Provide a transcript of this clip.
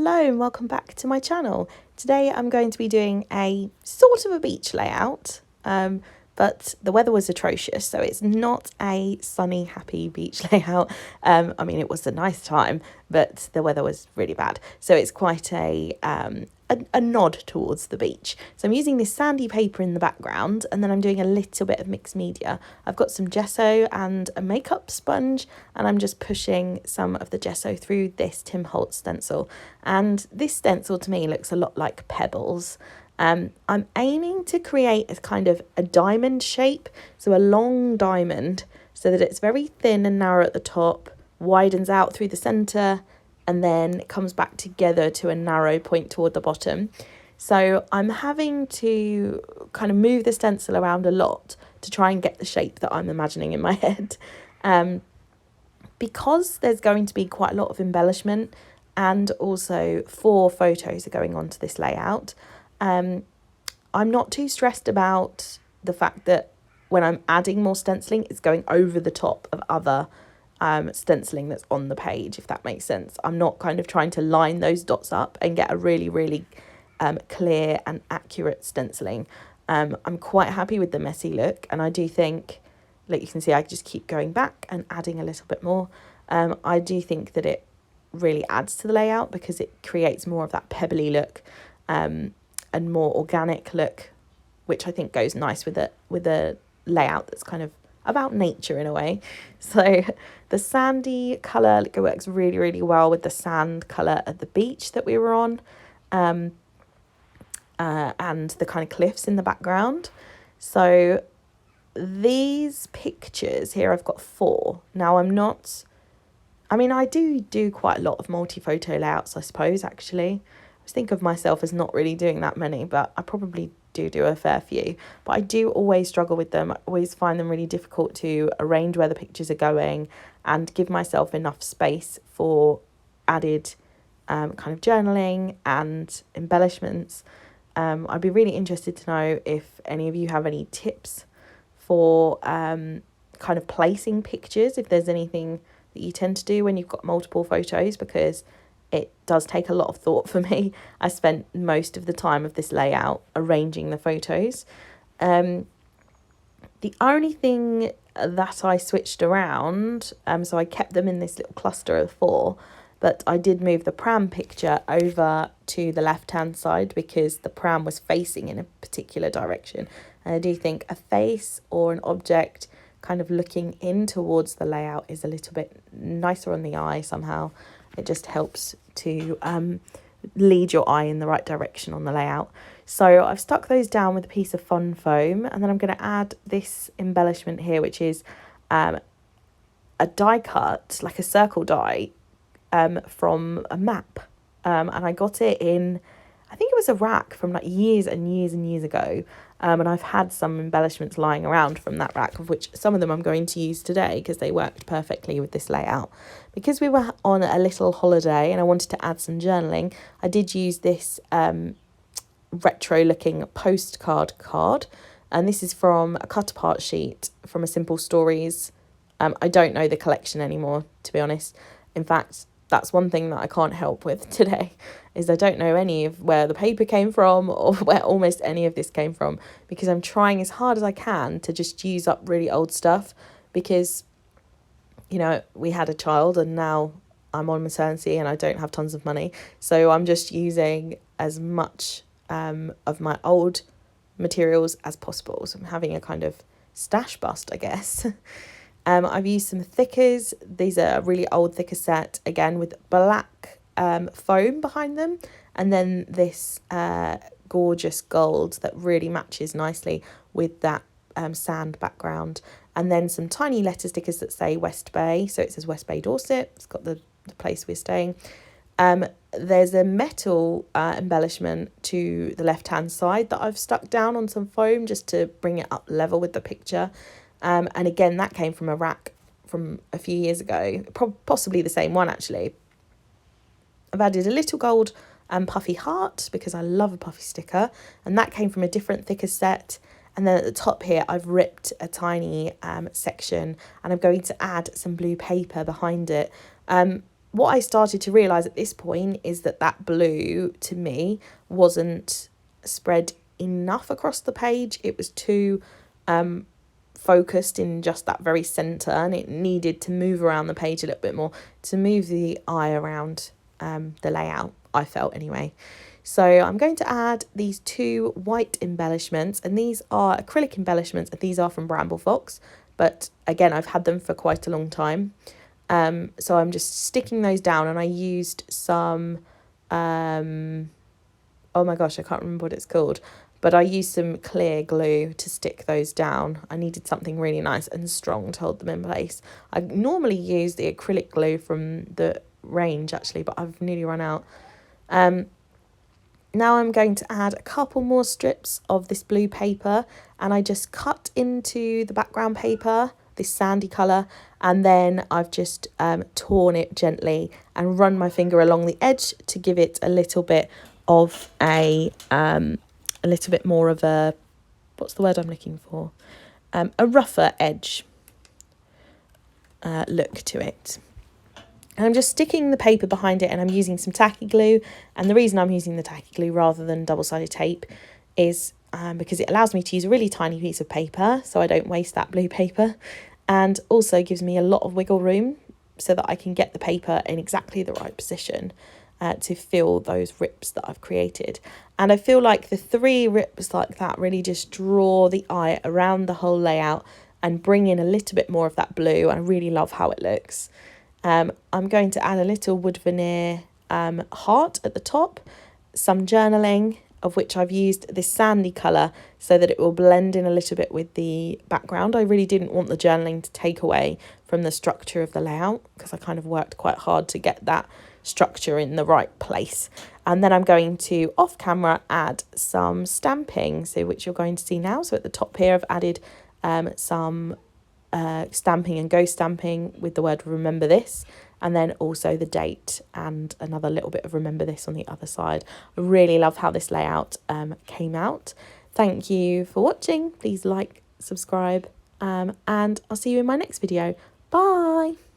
Hello and welcome back to my channel. Today I'm going to be doing a sort of a beach layout, but the weather was atrocious, so it's not a sunny, happy beach layout. I mean, it was a nice time, but the weather was really bad. So it's quite a nod towards the beach. So I'm using this sandy paper in the background, and then I'm doing a little bit of mixed media. I've got some gesso and a makeup sponge, and I'm just pushing some of the gesso through this Tim Holtz stencil. And this stencil to me looks a lot like pebbles. I'm aiming to create a kind of a diamond shape, so a long diamond, so that it's very thin and narrow at the top, widens out through the centre, and then it comes back together to a narrow point toward the bottom. So I'm having to kind of move the stencil around a lot to try and get the shape that I'm imagining in my head. Because there's going to be quite a lot of embellishment, and also 4 photos are going onto this layout, I'm not too stressed about the fact that when I'm adding more stenciling, it's going over the top of other stenciling that's on the page, if that makes sense. I'm not kind of trying to line those dots up and get a really clear and accurate stenciling. I'm quite happy with the messy look, and I do think, like you can see, I just keep going back and adding a little bit more. I do think that it really adds to the layout because it creates more of that pebbly look and more organic look, which I think goes nice with a layout that's kind of about nature in a way. So the sandy colour works really well with the sand colour of the beach that we were on, and the kind of cliffs in the background. So these pictures here, I've got 4. Now I do quite a lot of multi-photo layouts, I suppose, actually. I think of myself as not really doing that many, but I probably do a fair few. But I do always struggle with them. I always find them really difficult to arrange where the pictures are going and give myself enough space for added kind of journaling and embellishments. I'd be really interested to know if any of you have any tips for kind of placing pictures, if there's anything that you tend to do when you've got multiple photos, because it does take a lot of thought for me. I spent most of the time of this layout arranging the photos. The only thing that I switched around, so I kept them in this little cluster of 4, but I did move the pram picture over to the left-hand side because the pram was facing in a particular direction. And I do think a face or an object kind of looking in towards the layout is a little bit nicer on the eye somehow. It just helps to lead your eye in the right direction on the layout. So I've stuck those down with a piece of fun foam, and then I'm going to add this embellishment here, which is a die cut, like a circle die, from a map. And I got it in, I think it was a rack from like years and years ago. And I've had some embellishments lying around from that rack, of which some of them I'm going to use today because they worked perfectly with this layout. Because we were on a little holiday and I wanted to add some journaling, I did use this retro-looking postcard card. And this is from a cut-apart sheet from a Simple Stories. I don't know the collection anymore, to be honest. In fact, that's one thing that I can't help with today, is I don't know any of where the paper came from or where almost any of this came from, because I'm trying as hard as I can to just use up really old stuff, because, you know, we had a child and now I'm on maternity and I don't have tons of money. So I'm just using as much of my old materials as possible. So I'm having a kind of stash bust, I guess. I've used some thickers. These are a really old thicker set, again with black foam behind them, and then this gorgeous gold that really matches nicely with that sand background, and then some tiny letter stickers that say West Bay, so it says West Bay Dorset. It's got the place we're staying. There's a metal embellishment to the left hand side that I've stuck down on some foam just to bring it up level with the picture. And again, that came from a rack from a few years ago, possibly the same one actually. I've added a little gold puffy heart because I love a puffy sticker, and that came from a different thicker set. And then at the top here, I've ripped a tiny section, and I'm going to add some blue paper behind it. what I started to realise at this point is that that blue, to me, wasn't spread enough across the page. It was too focused in just that very centre, and it needed to move around the page a little bit more to move the eye around the layout, I felt anyway. So I'm going to add these 2 white embellishments, and these are acrylic embellishments, and these are from Bramble Fox, but again, I've had them for quite a long time. So I'm just sticking those down, and I used some, oh my gosh, I can't remember what it's called, but I used some clear glue to stick those down. I needed something really nice and strong to hold them in place. I normally use the acrylic glue from the range actually, but I've nearly run out. Now I'm going to add a couple more strips of this blue paper, and I just cut into the background paper, this sandy colour, and then I've just torn it gently and run my finger along the edge to give it a little bit of a little bit more of a, what's the word I'm looking for? A rougher edge look to it. And I'm just sticking the paper behind it, and I'm using some tacky glue. And the reason I'm using the tacky glue rather than double-sided tape is because it allows me to use a really tiny piece of paper, so I don't waste that blue paper, and also gives me a lot of wiggle room so that I can get the paper in exactly the right position to fill those rips that I've created. And I feel like the 3 rips like that really just draw the eye around the whole layout and bring in a little bit more of that blue. I really love how it looks. I'm going to add a little wood veneer heart at the top, some journaling, of which I've used this sandy colour so that it will blend in a little bit with the background. I really didn't want the journaling to take away from the structure of the layout, because I kind of worked quite hard to get that structure in the right place. And then I'm going to, off camera, add some stamping, so which you're going to see now. So at the top here I've added some stamping and ghost stamping with the word remember this, and then also the date and another little bit of remember this on the other side. I really love how this layout came out. Thank you for watching. Please like, subscribe, and I'll see you in my next video. Bye.